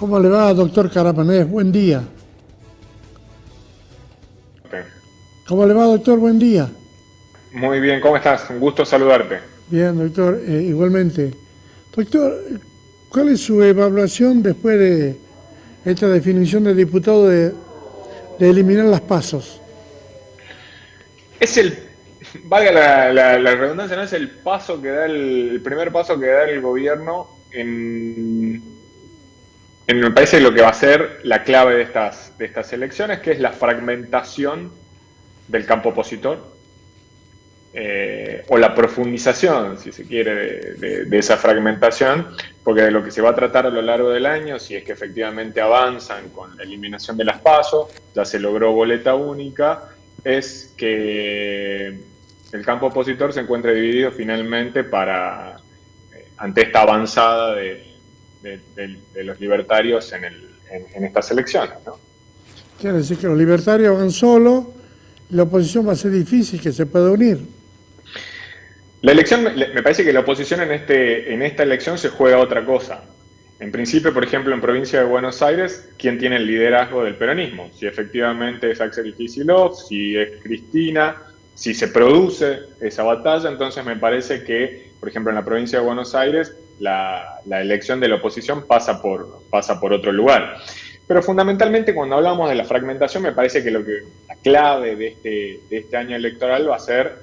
¿Cómo le va, doctor Carapanés? Buen día. ¿Cómo le va, doctor? Buen día. Muy bien, ¿cómo estás? Un gusto saludarte. Bien, doctor, igualmente. Doctor, ¿cuál es su evaluación después de esta definición de diputado de eliminar las pasos? Es el, valga la redundancia, ¿no? Es el paso que da el primer paso que da el gobierno me parece lo que va a ser la clave de estas elecciones, que es la fragmentación del campo opositor, o la profundización, si se quiere, de esa fragmentación, porque de lo que se va a tratar a lo largo del año, si es que efectivamente avanzan con la eliminación de las PASO, ya se logró boleta única, es que el campo opositor se encuentre dividido finalmente ante esta avanzada de los libertarios en estas elecciones, ¿no? Quiere decir que los libertarios van solos y la oposición va a ser difícil que se pueda unir. La elección, me parece que la oposición en esta elección se juega otra cosa. En principio, por ejemplo, en provincia de Buenos Aires, ¿quién tiene el liderazgo del peronismo? Si efectivamente es Axel Kicillof, si es Cristina, si se produce esa batalla, entonces me parece que, por ejemplo, en la provincia de Buenos Aires, la elección de la oposición pasa por otro lugar. Pero fundamentalmente, cuando hablamos de la fragmentación, me parece que la clave de este año electoral va a ser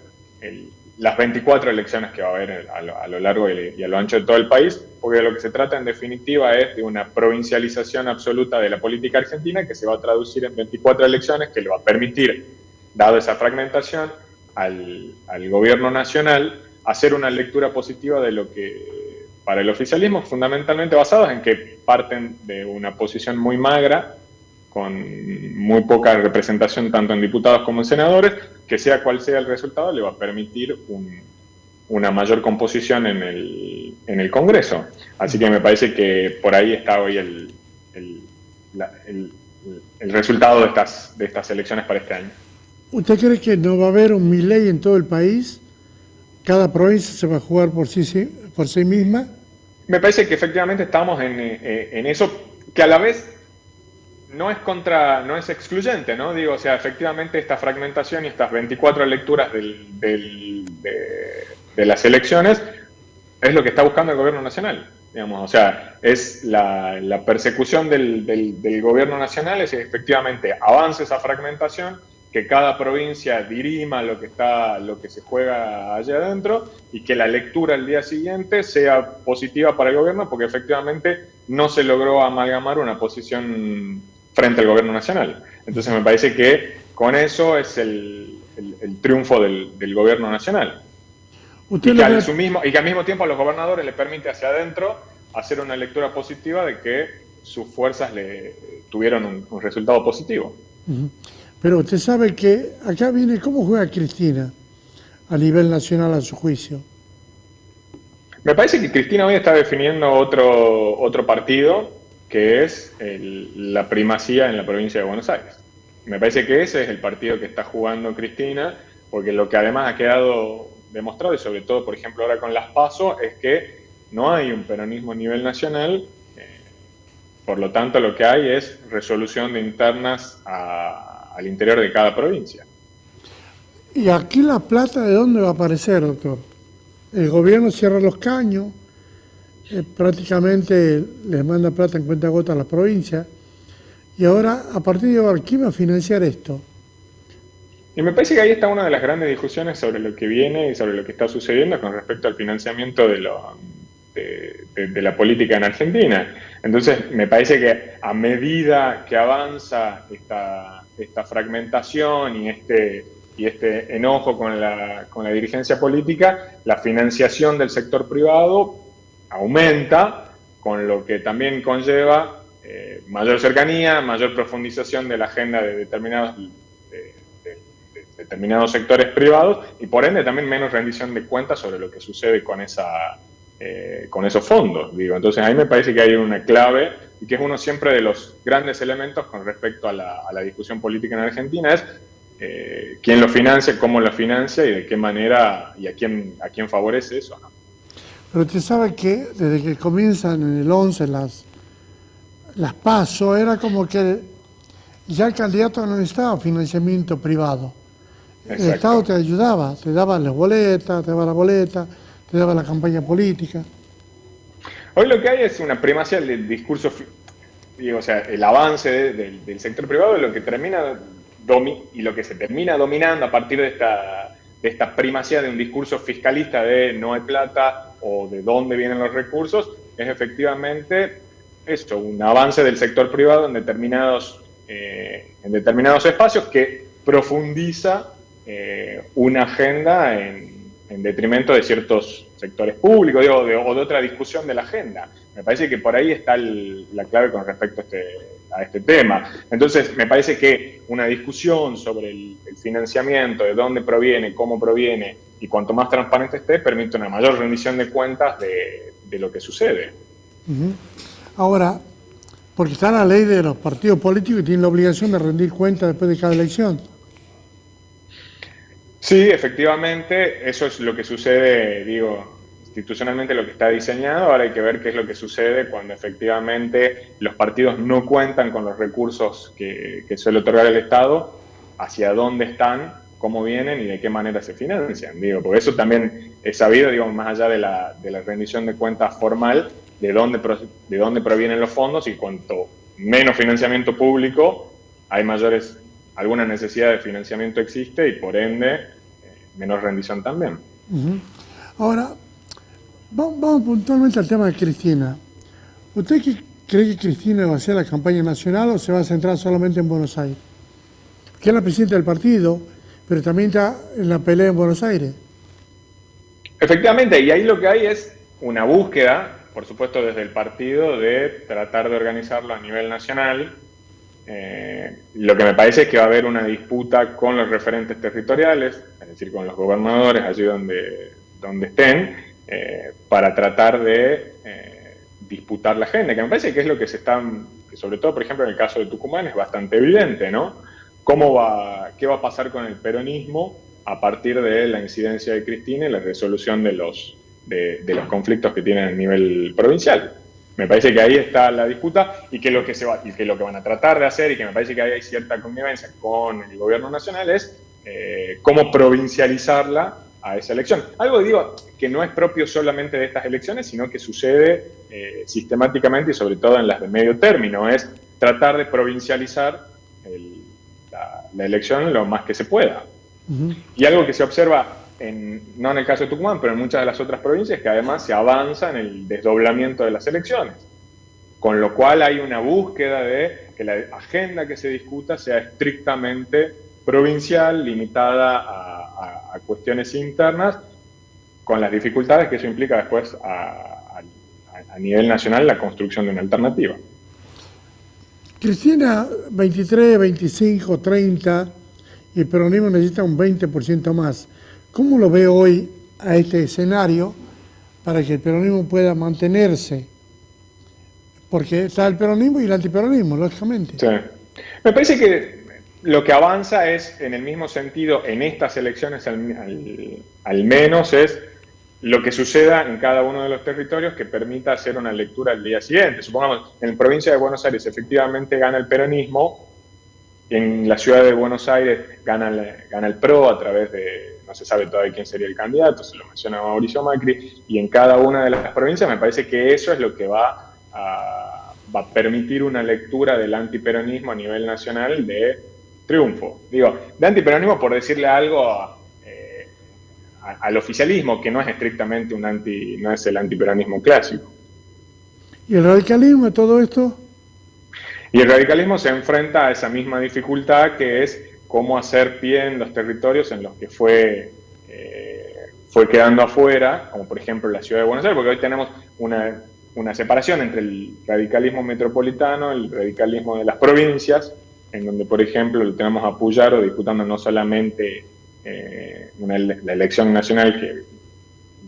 las 24 elecciones que va a haber a lo largo y a lo ancho de todo el país, porque de lo que se trata en definitiva es de una provincialización absoluta de la política argentina que se va a traducir en 24 elecciones que le va a permitir, dado esa fragmentación, al gobierno nacional hacer una lectura positiva de lo que para el oficialismo fundamentalmente basados en que parten de una posición muy magra, con muy poca representación tanto en diputados como en senadores, que sea cual sea el resultado, le va a permitir una mayor composición en el Congreso. Así que me parece que por ahí está hoy el resultado de estas elecciones para este año. ¿Usted cree que no va a haber un Milei en todo el país? ¿Cada provincia se va a jugar por sí misma? Me parece que efectivamente estamos en eso, que a la vez no es excluyente, ¿no? Digo, o sea, efectivamente esta fragmentación y estas 24 lecturas de las elecciones es lo que está buscando el gobierno nacional, digamos, o sea, es la persecución del gobierno nacional, es efectivamente avance esa fragmentación, que cada provincia dirima lo que se juega allá adentro y que la lectura el día siguiente sea positiva para el gobierno, porque efectivamente no se logró amalgamar una posición frente al gobierno nacional. Entonces me parece que con eso es el triunfo del gobierno nacional. Y que al mismo tiempo a los gobernadores les permite hacia adentro hacer una lectura positiva de que sus fuerzas tuvieron un resultado positivo. Pero usted sabe que acá viene cómo juega Cristina a nivel nacional a su juicio. Me parece que Cristina hoy está definiendo otro partido, que es la primacía en la provincia de Buenos Aires. Me parece que ese es el partido que está jugando Cristina, porque lo que además ha quedado demostrado, y sobre todo, por ejemplo, ahora con las PASO, es que no hay un peronismo a nivel nacional, por lo tanto lo que hay es resolución de internas al interior de cada provincia. ¿Y aquí la plata de dónde va a aparecer, doctor? El gobierno cierra los caños, prácticamente les manda plata en cuenta-gota a las provincias, y ahora, a partir de ahora, ¿quién va a financiar esto? Y me parece que ahí está una de las grandes discusiones sobre lo que viene y sobre lo que está sucediendo con respecto al financiamiento de la política en Argentina. Entonces, me parece que a medida que avanza esta fragmentación y este enojo con la dirigencia política, la financiación del sector privado aumenta, con lo que también conlleva mayor cercanía, mayor profundización de la agenda de determinados sectores privados y por ende también menos rendición de cuentas sobre lo que sucede con esos fondos. Digo. Entonces ahí me parece que hay una clave y que es uno siempre de los grandes elementos con respecto a la discusión política en Argentina, es quién lo financia, cómo lo financia y de qué manera y a quién favorece eso, ¿no? Pero usted sabe que desde que comienzan en el 11 las PASO era como que ya el candidato no necesitaba financiamiento privado. Exacto. El Estado te ayudaba, te daba las boletas, te daba la boleta, te daba la campaña política. Hoy lo que hay es una primacía del discurso, o sea, el avance del sector privado es lo que termina y lo que se termina dominando a partir de esta primacía de un discurso fiscalista de no hay plata o de dónde vienen los recursos, es efectivamente esto, un avance del sector privado en determinados espacios que profundiza una agenda en detrimento de ciertos sectores públicos, o de otra discusión de la agenda. Me parece que por ahí está la clave con respecto a este tema. Entonces, me parece que una discusión sobre el financiamiento, de dónde proviene, cómo proviene, y cuanto más transparente esté, permite una mayor rendición de cuentas de lo que sucede. Ahora, porque está la ley de los partidos políticos y tienen la obligación de rendir cuentas después de cada elección. Sí, efectivamente, eso es lo que sucede, institucionalmente lo que está diseñado. Ahora hay que ver qué es lo que sucede cuando efectivamente los partidos no cuentan con los recursos que suele otorgar el Estado, hacia dónde están, cómo vienen y de qué manera se financian. Porque eso también es sabido, más allá de la rendición de cuentas formal, de dónde provienen los fondos, y cuanto menos financiamiento público, hay alguna necesidad de financiamiento existe y por ende menor rendición también. Ahora, vamos puntualmente al tema de Cristina. ¿Usted cree que Cristina va a hacer la campaña nacional o se va a centrar solamente en Buenos Aires? Que es la presidenta del partido, pero también está en la pelea en Buenos Aires. Efectivamente, y ahí lo que hay es una búsqueda, por supuesto desde el partido, de tratar de organizarlo a nivel nacional. Lo que me parece es que va a haber una disputa con los referentes territoriales, es decir, con los gobernadores allí donde estén, para tratar de disputar la agenda, que me parece que es lo que que sobre todo, por ejemplo, en el caso de Tucumán es bastante evidente, ¿no? ¿Qué va a pasar con el peronismo a partir de la incidencia de Cristina y la resolución de los conflictos que tienen a nivel provincial? Me parece que ahí está la disputa y que lo que van a tratar de hacer, y que me parece que ahí hay cierta connivencia con el gobierno nacional, es cómo provincializarla a esa elección. Algo, que no es propio solamente de estas elecciones, sino que sucede sistemáticamente y sobre todo en las de medio término, es tratar de provincializar la elección lo más que se pueda. Y algo que se observa, no en el caso de Tucumán, pero en muchas de las otras provincias, que además se avanza en el desdoblamiento de las elecciones. Con lo cual hay una búsqueda de que la agenda que se discuta sea estrictamente provincial, limitada a cuestiones internas, con las dificultades que eso implica después a nivel nacional la construcción de una alternativa. Cristina, 23, 25, 30, y el peronismo necesita un 20% más. ¿Cómo lo ve hoy a este escenario para que el peronismo pueda mantenerse? Porque está el peronismo y el antiperonismo, lógicamente. Sí. Me parece que lo que avanza es, en el mismo sentido, en estas elecciones al menos, es lo que suceda en cada uno de los territorios que permita hacer una lectura al día siguiente. Supongamos, en la provincia de Buenos Aires efectivamente gana el peronismo, en la ciudad de Buenos Aires gana el PRO a través de, no se sabe todavía quién sería el candidato, se lo menciona Mauricio Macri, y en cada una de las provincias me parece que eso es lo que va a permitir una lectura del antiperonismo a nivel nacional de triunfo. De antiperonismo por decirle algo al oficialismo, que no es estrictamente no es el antiperonismo clásico. ¿Y el radicalismo de todo esto? Y el radicalismo se enfrenta a esa misma dificultad, que es cómo hacer pie en los territorios en los que fue quedando afuera, como por ejemplo la ciudad de Buenos Aires, porque hoy tenemos una separación entre el radicalismo metropolitano, el radicalismo de las provincias, en donde por ejemplo lo tenemos a Puyaro disputando no solamente la elección nacional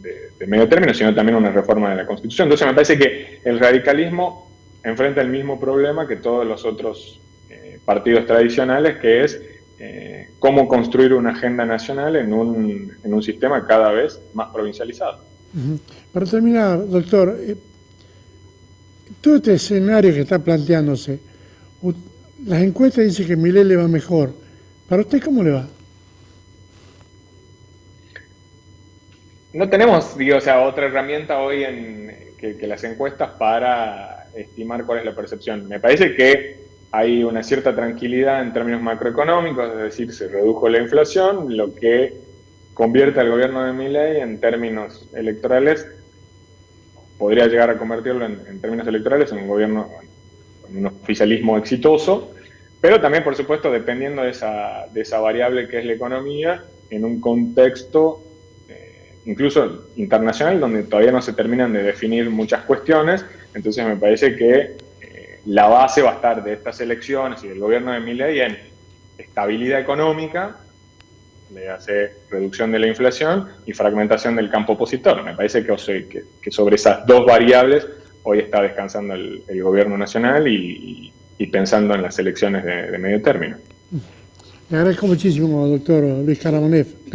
de medio término, sino también una reforma de la Constitución. Entonces me parece que el radicalismo enfrenta el mismo problema que todos los otros partidos tradicionales, que es cómo construir una agenda nacional en un sistema cada vez más provincializado. Para terminar, doctor, todo este escenario que está planteándose, las encuestas dicen que Milei le va mejor. ¿Para usted cómo le va? No tenemos, digo, o sea, otra herramienta hoy que las encuestas para estimar cuál es la percepción. Me parece que hay una cierta tranquilidad en términos macroeconómicos, es decir, se redujo la inflación, lo que convierte al gobierno de Milei en términos electorales, podría llegar a convertirlo en términos electorales en un gobierno, en un oficialismo exitoso, pero también, por supuesto, dependiendo de esa variable que es la economía, en un contexto incluso internacional, donde todavía no se terminan de definir muchas cuestiones. Entonces me parece que la base va a estar de estas elecciones y del gobierno de Milei en estabilidad económica, le hace reducción de la inflación y fragmentación del campo opositor. Me parece que sobre esas dos variables hoy está descansando el gobierno nacional y pensando en las elecciones de medio término. Le agradezco muchísimo, doctor Luis Caramonev.